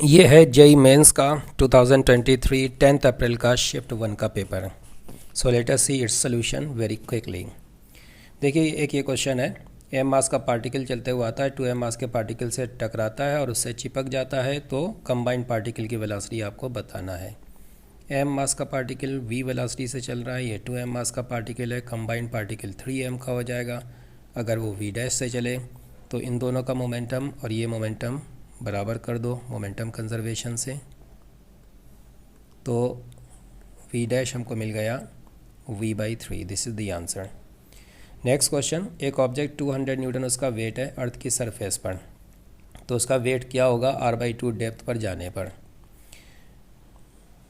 ये है JEE mains का 2023 10th अप्रैल का शिफ्ट 1 का paper. So let us see its solution very quickly. देखिए एक ये क्वेश्चन है, एम मास का पार्टिकल चलते हुए आता है, 2m मास के पार्टिकल से टकराता है और उससे चिपक जाता है, तो कंबाइंड पार्टिकल की वेलोसिटी आपको बताना है। m मास का पार्टिकल v वेलोसिटी से चल रहा है, ये 2m मास का पार्टिकल है, कंबाइंड पार्टिकल 3m का हो जाएगा। अगर वो v डैश से चले तो इन दोनों का मोमेंटम और ये मोमेंटम बराबर कर दो मोमेंटम कंजर्वेशन से, तो v डैश हमको मिल गया v/3। This is the answer. Next question, एक ऑब्जेक्ट 200 न्यूटन उसका वेट है अर्थ की सरफेस पर, तो उसका वेट क्या होगा r/2 डेप्थ पर जाने पर।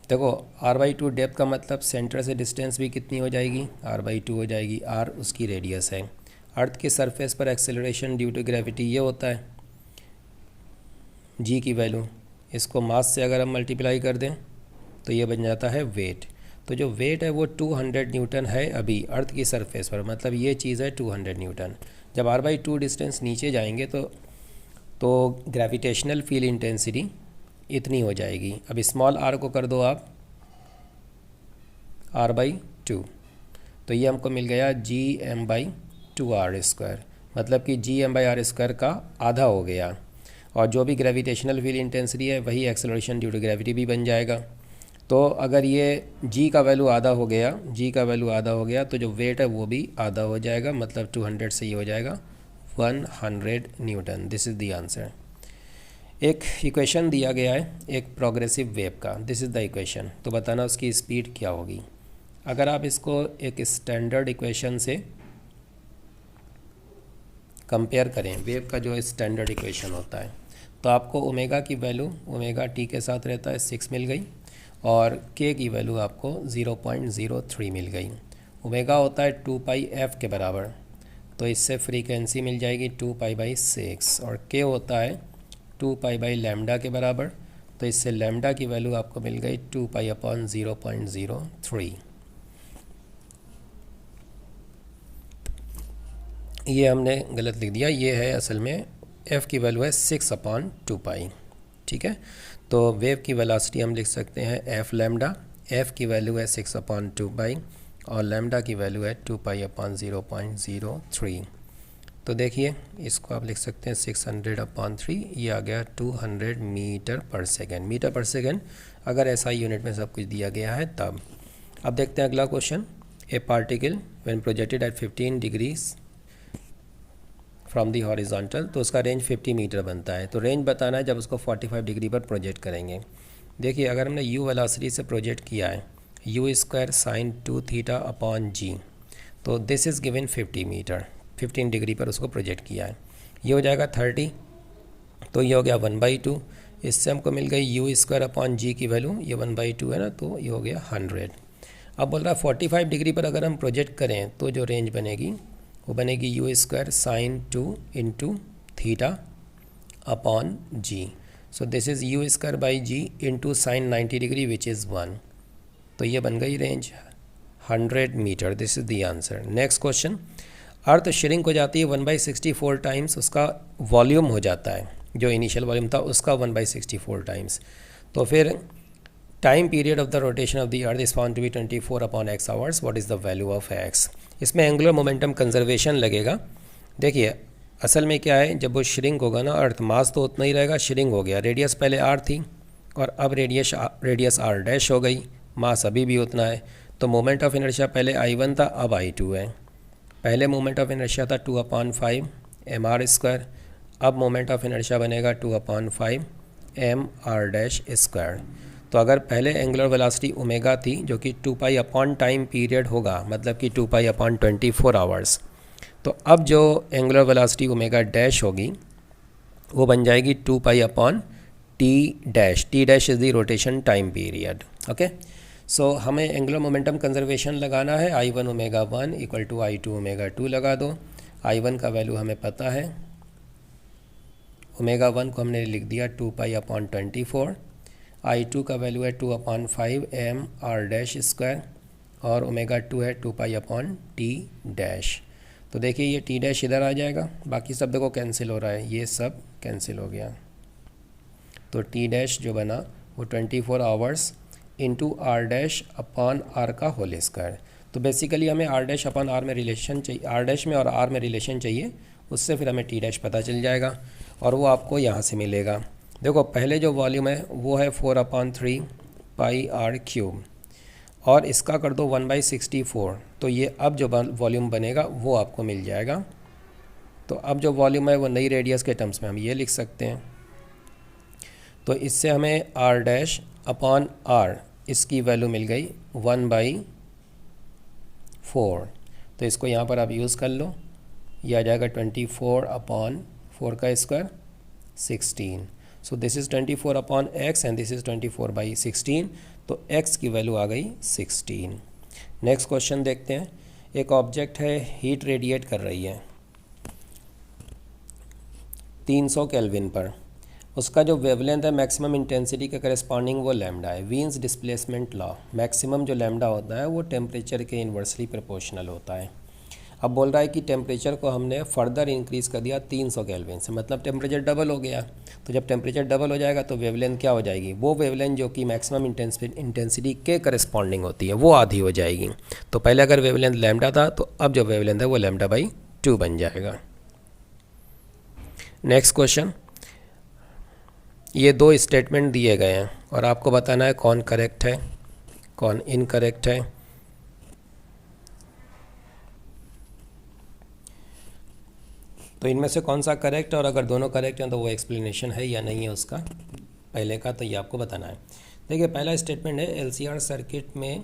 देखो r/2 डेप्थ का मतलब सेंटर से डिस्टेंस भी कितनी हो जाएगी, r/2 हो जाएगी। r उसकी रेडियस है। अर्थ की सरफेस पर एक्सेलरेशन ड्यू टू ग्रेविटी ये होता है g की वैल्यू, इसको मास से अगर हम मल्टीप्लाई कर दें तो ये बन जाता है वेट। तो जो वेट है वो 200 न्यूटन है अभी अर्थ की सरफेस पर, मतलब ये चीज़ है 200 न्यूटन। जब r/2 डिस्टेंस नीचे जाएंगे तो ग्रेविटेशनल फील्ड इंटेंसिटी इतनी हो जाएगी। अब स्मॉल r को कर दो आप r/2, तो ये हमको मिल गया gm/2r², मतलब कि gm/r² का आधा हो गया। और जो भी ग्रेविटेशनल फील्ड इंटेंसिटी है वही एक्सेलरेशन ड्यू टू ग्रेविटी भी बन जाएगा। तो अगर ये g का वैल्यू आधा हो गया, g का वैल्यू आधा हो गया, तो जो वेट है वो भी आधा हो जाएगा, मतलब 200 से ये हो जाएगा 100 Newton. This is the answer. एक इक्वेशन दिया गया है एक प्रोग्रेसिव वेव का, दिस इज़ द इक्वेशन, तो बताना उसकी स्पीड क्या होगी। अगर आप इसको एक स्टैंडर्ड इक्वेशन से कंपेयर करें, वेव का जो स्टैंडर्ड इक्वेशन होता है, तो आपको ओमेगा की वैल्यू ओमेगा टी के साथ रहता है 6 मिल गई, और के की वैल्यू आपको 0.03 मिल गई। ओमेगा होता है 2πf के बराबर, तो इससे फ्रीक्वेंसी मिल जाएगी 2π/6, और के होता है 2π/λ के बराबर, तो इससे लैम्डा की वैल्यू आपको मिल गई 2π/0.03। ये हमने गलत लिख दिया, ये है असल में f की वैल्यू है 6/2π। ठीक है, तो वेव की वेलोसिटी हम लिख सकते हैं f लैम्डा, f की वैल्यू है 6/2π और लैम्डा की वैल्यू है 2π/0.03। तो देखिए इसको आप लिख सकते हैं 600/3, ये आ गया 200 मीटर पर सेकेंड। मीटर पर सेकेंड अगर ऐसा यूनिट में सब कुछ दिया गया है तब। अब देखते हैं अगला question, A particle when projected at 15 degrees from the horizontal, तो उसका रेंज 50 मीटर बनता है। तो रेंज बताना है जब उसको 45 डिग्री पर प्रोजेक्ट करेंगे। देखिए अगर हमने u वेलोसिटी से प्रोजेक्ट किया है u² sin 2θ/g, तो this is given 50 metre, 15 degree पर उसको प्रोजेक्ट किया है। ये हो जाएगा 30, तो ये हो गया 1/2। इससे हमको मिल गई u²/g की वैल्यू, ये 1/2 है ना, तो ये हो गया 100। अब बोल रहा है 45 डिग्री पर अगर हम प्रोजेक्ट करें तो जो रेंज बनेगी वो बनेगी u² sin 2 into θ/g। So this is u²/g into sin 90 degree which is 1, तो ये बन गई range 100 metre. This is the answer. Next question, earth shrink हो जाती है 1/64 टाइम्स, उसका वॉल्यूम हो जाता है, जो इनिशियल वॉल्यूम था उसका 1/64 टाइम्स। तो फिर time period of the rotation of the earth is found to be 24/x hours, what is the value of x। इसमें एंगुलर मोमेंटम कंजर्वेशन लगेगा। देखिए असल में क्या है, जब वो श्रिंक होगा ना अर्थ, मास तो उतना ही रहेगा, श्रिंक हो गया, रेडियस पहले r थी और अब रेडियस r डैश हो गई, मास अभी भी उतना है, तो मोमेंट ऑफ इनर्शिया पहले I1 था अब I2 है। पहले मोमेंट ऑफ इनर्शिया था 2/5 mr², अब मोमेंट ऑफ इनर्शिया बनेगा 2/5 mr²। तो अगर पहले एंगुलर वेलोसिटी ओमेगा थी जो कि 2π टाइम पीरियड होगा, मतलब कि 2π/24 आवर्स, तो अब जो एंगुलर वेलोसिटी ओमेगा डैश होगी वो बन जाएगी 2π/t dash. T dash is the rotation time period. Okay, so हमें एंगुलर मोमेंटम कंजर्वेशन लगाना है। I1 ω1 इक्वल टू I2 ω2 लगा दो। I1 का वैल्यू हमें पता है, ω1 को हमने लिख दिया 2π/24, I2 का वैल्यू है 2/5 mr², और ω2 है 2π/t डैश। तो देखिए ये t डैश इधर आ जाएगा, बाकी सब देखो कैंसिल हो रहा है, ये सब कैंसिल हो गया। तो टी डैश जो बना वो 24 hours into R dash upon R का होल स्क्वायर। तो बेसिकली हमें आर डैश अपॉन आर में रिलेशन चाहिए, आर डैश में और आर में रिलेशन चाहिए, उससे फिर हमें टी डैश पता चल जाएगा और वो आपको यहाँ से मिलेगा। देखो पहले जो वॉल्यूम है वो है 4/3 पाई आर क्यूब और इसका कर दो 1/64, तो ये अब जो वॉल्यूम बनेगा वो आपको मिल जाएगा। तो अब जो वॉल्यूम है वो नई रेडियस के टर्म्स में हम ये लिख सकते हैं। तो इससे हमें आर डैश अपॉन आर इसकी वैल्यू मिल गई 1/4। तो इसको यहाँ पर आप यूज़ कर लो, ये आ जाएगा 24/4 का square 16। So this is 24/x and this is 24/16। तो x की वैल्यू आ गई 16। नेक्स्ट क्वेश्चन देखते हैं। एक ऑब्जेक्ट है, हीट रेडिएट कर रही है 300 केल्विन पर, उसका जो वेवलेंथ है मैक्सिमम इंटेंसिटी के करस्पॉन्डिंग वो लैम्डा है। वीन्स डिस्प्लेसमेंट लॉ, मैक्सिमम जो लैम्डा होता है वो टेम्परेचर के इन्वर्सली प्रोपोर्शनल होता है। अब बोल रहा है कि टेम्परेचर को हमने फर्दर इंक्रीज़ कर दिया 300 केल्विन से, मतलब टेम्परेचर डबल हो गया। तो जब टेम्परेचर डबल हो जाएगा तो वेवलेंथ क्या हो जाएगी, वो वेवलेंथ जो कि मैक्सिमम इंटेंसिटी के करस्पॉन्डिंग होती है वो आधी हो जाएगी। तो पहले अगर वेवलेंथ लैम्डा था तो अब जो वेवलेंथ है वो λ/2 बन जाएगा। नेक्स्ट क्वेश्चन, ये दो स्टेटमेंट दिए गए हैं और आपको बताना है कौन करेक्ट है कौन इनकरेक्ट है। तो इनमें से कौन सा करेक्ट है और अगर दोनों करेक्ट हैं तो वो एक्सप्लेनेशन है या नहीं है उसका पहले का, तो ये आपको बताना है। देखिए पहला स्टेटमेंट है एलसीआर सर्किट में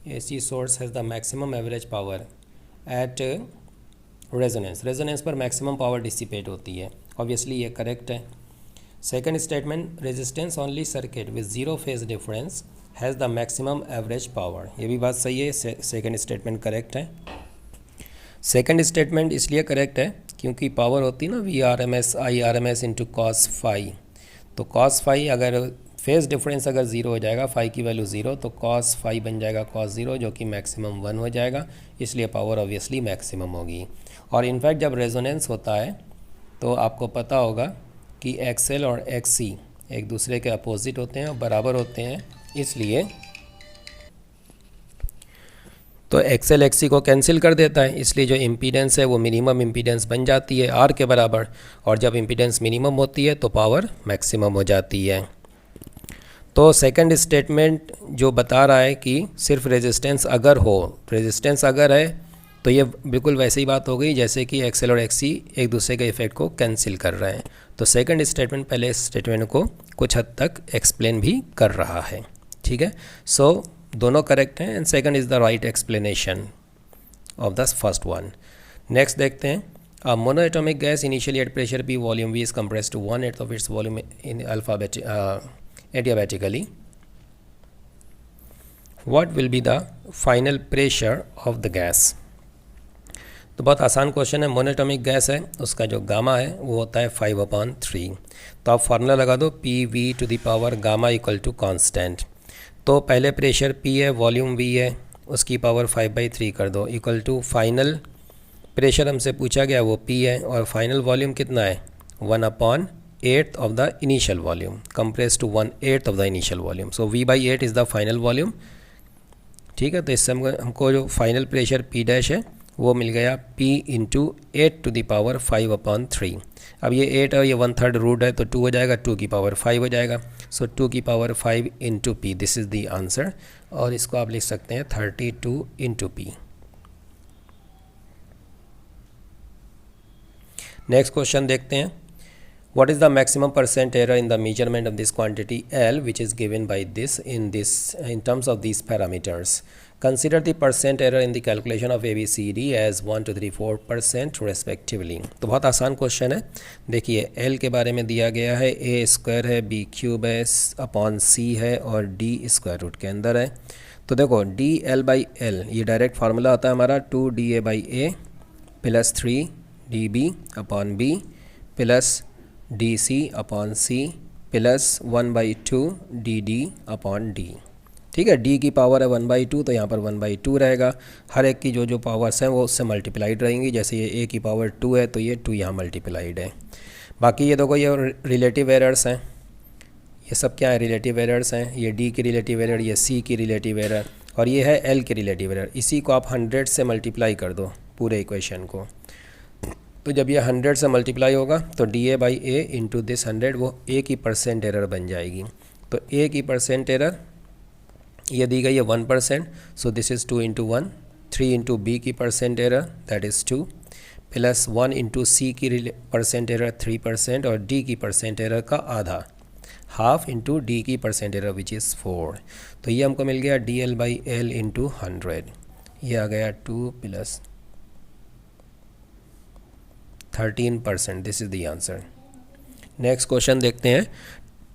AC source has the maximum average power at resonance. Resonance पर मैक्सिमम पावर डिसिपेट होती है, ऑब्वियसली ये करेक्ट है। Second statement, resistance only circuit with zero phase difference has the maximum average power, ये भी बात सही है, सेकंड स्टेटमेंट करेक्ट है। सेकंड स्टेटमेंट इसलिए करेक्ट है क्योंकि पावर होती है ना VRMS IRMS into cos phi. तो कॉस फाई अगर फेज डिफरेंस अगर ज़ीरो हो जाएगा, फाई की वैल्यू ज़ीरो, तो कॉस फाई बन जाएगा कॉस ज़ीरो जो कि मैक्सिमम 1 हो जाएगा, इसलिए पावर ऑब्वियसली मैक्सिमम होगी। और इनफैक्ट जब रेजोनेंस होता है तो आपको पता होगा कि XL और XC एक दूसरे के अपोजिट होते हैं और बराबर होते हैं, इसलिए तो XL XC को कैंसिल कर देता है, इसलिए जो इम्पीडेंस है वो मिनिमम इम्पीडेंस बन जाती है R के बराबर, और जब इम्पीडेंस मिनिमम होती है तो पावर मैक्सिमम हो जाती है। तो सेकंड स्टेटमेंट जो बता रहा है कि सिर्फ रेजिस्टेंस अगर हो, रेजिस्टेंस अगर है तो ये बिल्कुल वैसी ही बात हो गई जैसे कि XL और XC एक दूसरे के इफेक्ट को कैंसिल कर रहे हैं। तो सेकंड स्टेटमेंट पहले स्टेटमेंट को कुछ हद तक एक्सप्लेन भी कर रहा है, ठीक है। सो दोनों करेक्ट हैं and second is the right explanation of the first one. Next देखते हैं, a monoatomic gas initially at pressure P volume V is compressed to 1/8 of its volume in adiabatically. What will be the final pressure of the gas? तो बहुत आसान question है। Monoatomic gas है, उसका जो gamma है वो होता है 5/3। तो आप फार्मूला लगा दो PV to the power gamma equal to constant. तो पहले प्रेशर P है, वॉल्यूम V है, उसकी पावर 5/3 कर दो इक्वल टू फाइनल प्रेशर हमसे पूछा गया वो P है और फाइनल वॉल्यूम कितना है 1/8 of the initial volume compress to 1/8 of the initial volume. So V/8 is the final volume, ठीक है। तो इससे हमको जो फाइनल प्रेशर P डैश है वो मिल गया P into 8 to the power 5/3। अब ये 8 और ये 1/3 रूट है तो 2 हो जाएगा, 2 की पावर 5 हो जाएगा। सो 2 की power 5 into P, this is the answer. और इसको आप लिख सकते हैं 32 इंटू P। नेक्स्ट क्वेश्चन देखते हैं, what is the maximum percent error in the measurement of this quantity L which is given by this in terms of these parameters? Consider the percent error in the calculation of ABCD as 1 2 3 4% respectively. तो बहुत आसान question है। देखिए L के बारे में दिया गया है, A स्क्वायर है, B क्यूब है अपॉन C है और D स्क्वायर रूट के अंदर है। तो देखो DL/L ये डायरेक्ट फार्मूला आता है हमारा 2DA/A plus 3DB upon B plus DC upon C plus 1/2 DD upon D, ठीक है। D की पावर है 1/2 तो यहाँ पर 1/2 रहेगा। हर एक की जो जो पावर्स हैं वो उससे मल्टीप्लाइड रहेंगी, जैसे ये A की पावर 2 है तो ये 2 यहाँ मल्टीप्लाइड है। बाकी ये देखो ये रिलेटिव एरर्स हैं, ये सब क्या है, रिलेटिव एरर्स हैं। ये डी की रिलेटिव एरर, ये सी की रिलेटिव एरर और ये है एल की रिलेटिव एरर। इसी को आप 100 से मल्टीप्लाई कर दो पूरे इक्वेशन को। तो जब ये 100 से मल्टीप्लाई होगा तो D A by A into this 100 वो ए की परसेंट एरर बन जाएगी। तो ए की परसेंट एरर ये दी गई है 1%, so this is 2 into 1, 3 into B की percent error that is 2 plus 1 into C की परसेंट एरर 3% और डी की परसेंट एरर का आधा, हाफ इंटू डी की परसेंट एरर विच इज़ 4। तो ये हमको मिल गया D L by L into 100, ये आ गया 2 plus 13%, this is the answer. Next question देखते हैं।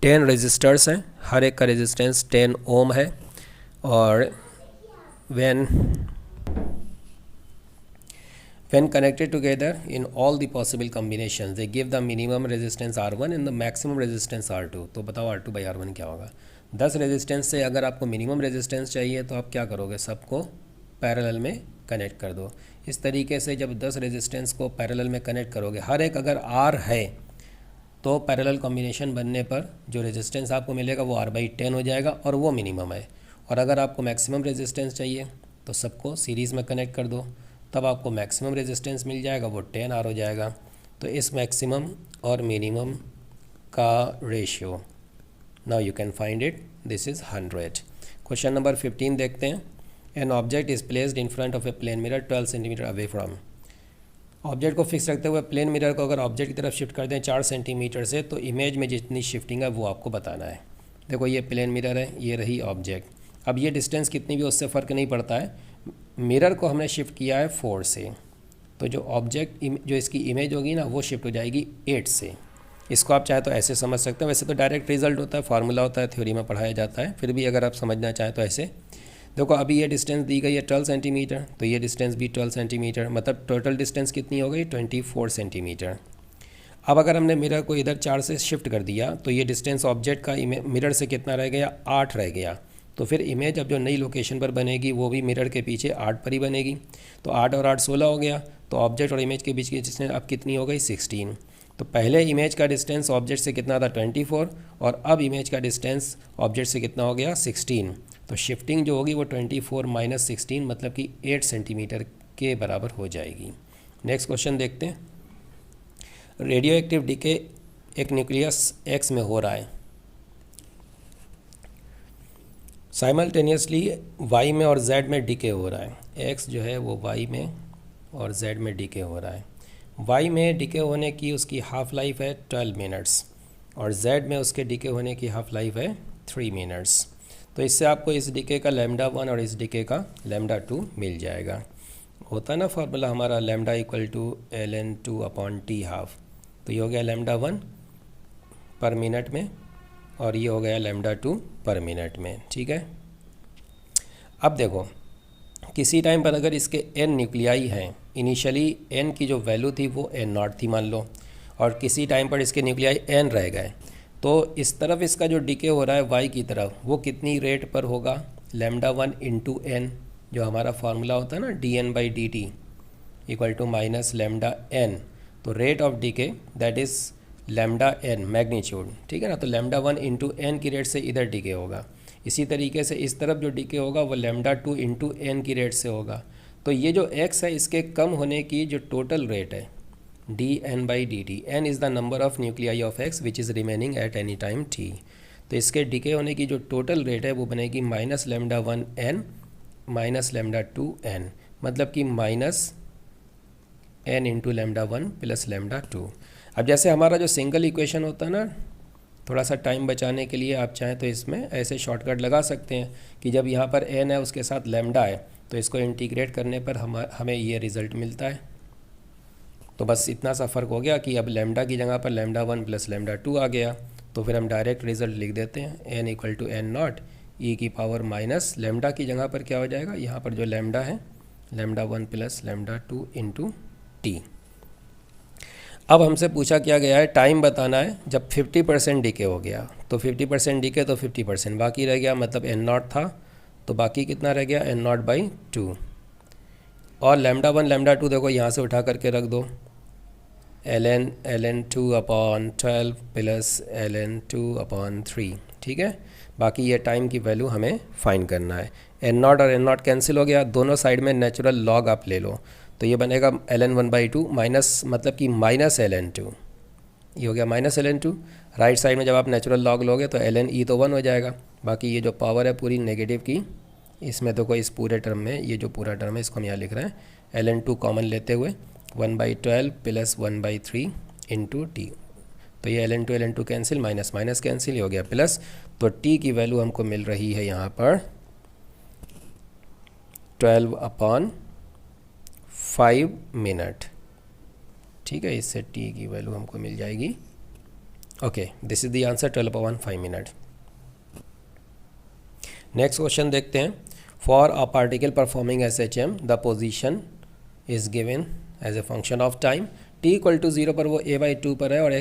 10 रजिस्टर्स हैं, हर एक का रेजिस्टेंस 10 ओम है और when connected together in all the possible combinations they give the minimum resistance R1 and the maximum resistance R2। तो बताओ R2 by R1 क्या होगा। 10 रेजिस्टेंस से अगर आपको मिनिमम रेजिस्टेंस चाहिए तो आप क्या करोगे, सबको पैरेलल में कनेक्ट कर दो। इस तरीके से जब 10 रेजिस्टेंस को पैरेलल में कनेक्ट करोगे, हर एक अगर R है तो पैरेलल कॉम्बिनेशन बनने पर जो रेजिस्टेंस आपको मिलेगा वो R/10 हो जाएगा और वो मिनिमम है। और अगर आपको मैक्सिमम रेजिस्टेंस चाहिए तो सबको सीरीज़ में कनेक्ट कर दो, तब आपको मैक्सिमम रेजिस्टेंस मिल जाएगा, वो 10R हो जाएगा। तो इस मैक्सिमम और मिनिमम का ratio now you can find it, this is 100। Question number 15 देखते हैं। An object is placed in front of a plane mirror 12 centimetre away from. Object को फिक्स रखते हुए प्लेन मिरर को अगर ऑब्जेक्ट की तरफ शिफ्ट कर दें 4 सेंटीमीटर से, तो इमेज में जितनी शिफ्टिंग है वो आपको बताना है। देखो ये प्लेन मिरर है, ये रही ऑब्जेक्ट। अब ये डिस्टेंस कितनी भी उससे फ़र्क नहीं पड़ता है, मिरर को हमने शिफ्ट किया है 4 से, तो जो ऑब्जेक्ट जो इसकी इमेज होगी ना वो शिफ्ट हो जाएगी 8 से। इसको आप चाहे तो ऐसे समझ सकते हैं, वैसे तो डायरेक्ट रिजल्ट होता है, फार्मूला होता है, थ्योरी में पढ़ाया जाता है, फिर भी अगर आप समझना चाहें तो ऐसे। देखो अभी ये डिस्टेंस दी गई है 12 सेंटीमीटर, तो ये डिस्टेंस भी 12 सेंटीमीटर, मतलब टोटल डिस्टेंस कितनी हो गई 24 सेंटीमीटर। अब अगर हमने मिरर को इधर 4 से शिफ्ट कर दिया तो ये डिस्टेंस ऑब्जेक्ट का मिरर से कितना रह गया, 8 रह गया। तो फिर इमेज अब जो नई लोकेशन पर बनेगी वो भी मिरर के पीछे 8 पर ही बनेगी। तो 8 और 8 16 हो गया, तो ऑब्जेक्ट और इमेज के बीच की डिस्टेंस अब कितनी हो गई 16। तो पहले इमेज का डिस्टेंस ऑब्जेक्ट से कितना था 24 और अब इमेज का डिस्टेंस ऑब्जेक्ट से कितना हो गया 16। तो शिफ्टिंग जो होगी वो 24 माइनस 16 मतलब कि 8 सेंटीमीटर के बराबर हो जाएगी। नेक्स्ट क्वेश्चन देखते हैं। रेडियो एक्टिव डीके एक न्यूक्लियस एक्स में हो रहा है, साइमल्टेनियसली वाई में और जेड में डीके हो रहा है। एक्स जो है वो वाई में और जेड में डीके हो रहा है। वाई में डीके होने की उसकी हाफ लाइफ है 12 मिनट्स और जेड में उसके डीके होने की हाफ लाइफ है 3 मिनट्स। तो इससे आपको इस डीके का λ1 और इस डीके का λ2 मिल जाएगा। होता ना फार्मूला हमारा लैम्डा इक्वल टू ln2/t²। तो ये हो गया λ1 पर मिनट में और ये हो गया λ2 पर मिनट में, ठीक है। अब देखो किसी टाइम पर अगर इसके n न्यूक्लियाई हैं, इनिशियली n की जो वैल्यू थी वो n0 थी मान लो, और किसी टाइम पर इसके न्यूक्लियाई n रह गए, तो इस तरफ इसका जो डीके हो रहा है y की तरफ वो कितनी रेट पर होगा, λ1 इंटू n, जो हमारा फार्मूला होता है ना dn/dt equal to minus λn। तो rate of decay that is λn magnitude, ठीक है ना। तो λ1 इंटू n की रेट से इधर डीके होगा। इसी तरीके से इस तरफ जो डीके होगा वो λ2 इंटू n की रेट से होगा। तो ये जो x है इसके कम होने की जो टोटल रेट है dn/dt, n is the number of nuclei of x which is remaining at any time t। तो इसके डीके होने की जो टोटल रेट है वो बनेगी माइनस λ1 n माइनस λ2 n, मतलब कि माइनस n इंटू λ1 प्लस λ2। अब जैसे हमारा जो सिंगल इक्वेशन होता है ना, थोड़ा सा टाइम बचाने के लिए आप चाहें तो इसमें ऐसे शॉर्टकट लगा सकते हैं कि जब यहाँ पर n है उसके साथ लैम्डा है तो इसको इंटीग्रेट करने पर हमें ये रिज़ल्ट मिलता है। तो बस इतना सा फ़र्क हो गया कि अब लैम्डा की जगह पर λ1 प्लस λ2 आ गया, तो फिर हम डायरेक्ट रिज़ल्ट लिख देते हैं n equal to n0 e की पावर माइनस लैम्डा की जगह पर क्या हो जाएगा, यहाँ पर जो लैम्डा है λ1 प्लस λ2 इंटू टी। अब हमसे पूछा क्या गया है, टाइम बताना है जब 50% डीके हो गया। तो 50% डीके तो 50% बाकी रह गया, मतलब n0 था तो बाकी कितना रह गया n0/2। और λ1 λ2 देखो यहाँ से उठा करके रख दो, ln2/12 प्लस ln2/3, ठीक है। बाकी ये टाइम की वैल्यू हमें फाइंड करना है। n0 और n0 कैंसिल हो गया, दोनों साइड में नेचुरल लॉग आप ले लो, तो ये बनेगा ln1/2 माइनस मतलब कि माइनस ln2, ये हो गया माइनस ln2। राइट साइड में जब आप नेचुरल लॉग लोगे तो ln तो 1 हो जाएगा। बाकी ये जो पावर है पूरी नेगेटिव की, इसमें तो कोई इस पूरे टर्म में ये जो पूरा टर्म है इसको हम यहाँ लिख रहे हैं ln2 कॉमन लेते हुए 1/12 प्लस 1/3 इंटू टी, तो ये ln2 cancel, minus minus cancel, हो गया प्लस। तो t की वैल्यू हमको मिल रही है यहाँ पर 12/5 मिनट, ठीक है। इससे t की वैल्यू हमको मिल जाएगी। Okay, this is the answer 12/5 minute. Next question देखते हैं। For a particle performing SHM the position is given as a function of time, t = 0 पर वो a/2 पर है और a +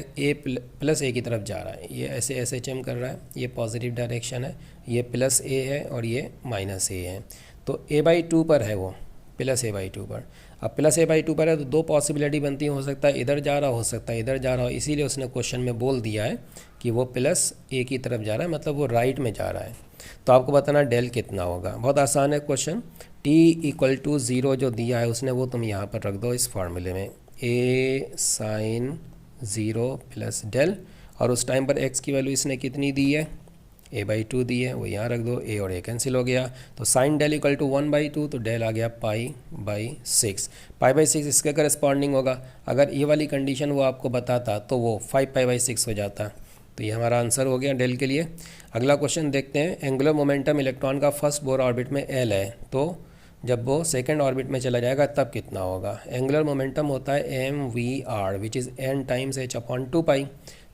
a की तरफ जा रहा है। ये ऐसे SHM कर रहा है, ये पॉजिटिव डायरेक्शन है, ये +a है और ये -a है। तो a/2 पर है वो, +a/2 पर। अब +a/2 पर है तो दो पॉसिबिलिटी बनती है, हो सकता है इधर जा रहा हो सकता है इधर जा रहा हो, इसीलिए उसने क्वेश्चन में बोल दिया है कि वो +a की तरफ जा रहा है, मतलब वो राइट में जा रहा है। तो आपको बताना डेल कितना होगा। बहुत आसान है क्वेश्चन। t = 0 जो दिया है उसने, वो तुम यहाँ पर रख दो इस फार्मूले में, a sin 0 + डेल, और उस टाइम पर x की वैल्यू इसने कितनी दी है, a/2 दी है, वो यहाँ रख दो, a और a कैंसिल हो गया। तो sin डेल = 1/2, तो डेल आ गया π/6। π/6 इसके करस्पॉन्डिंग होगा। अगर ये वाली कंडीशन वो आपको बताता तो वो 5π/6 हो जाता। तो ये हमारा आंसर हो गया डेल के लिए। अगला क्वेश्चन देखते हैं। एंगुलर मोमेंटम इलेक्ट्रॉन का फर्स्ट बोर ऑर्बिट में L है, तो जब वो सेकंड ऑर्बिट में चला जाएगा तब कितना होगा। एंगुलर मोमेंटम होता है mvr which is n times h/2π।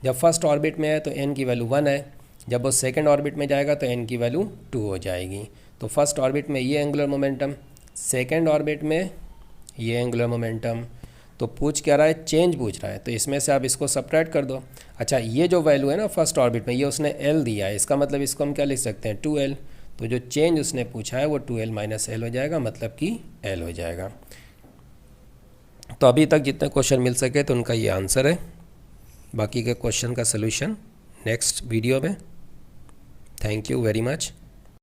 जब फर्स्ट ऑर्बिट में है तो n की वैल्यू 1 है, जब वो सेकंड ऑर्बिट में जाएगा तो n की वैल्यू 2 हो जाएगी। तो फर्स्ट ऑर्बिट में ये एंगुलर मोमेंटम, सेकंड ऑर्बिट में ये एंगुलर मोमेंटम। तो पूछ क्या रहा है, चेंज पूछ रहा है, तो इसमें से आप इसको सब्ट्रैक्ट कर दो। अच्छा, ये जो वैल्यू है ना फर्स्ट ऑर्बिट में, ये उसने L दिया है, इसका मतलब इसको हम क्या लिख सकते हैं 2L। तो जो चेंज उसने पूछा है वो 2L - L हो जाएगा, मतलब कि L हो जाएगा। तो अभी तक जितने क्वेश्चन मिल सके तो उनका ये आंसर है। बाकी के क्वेश्चन का सलूशन नेक्स्ट वीडियो में। Thank you very much.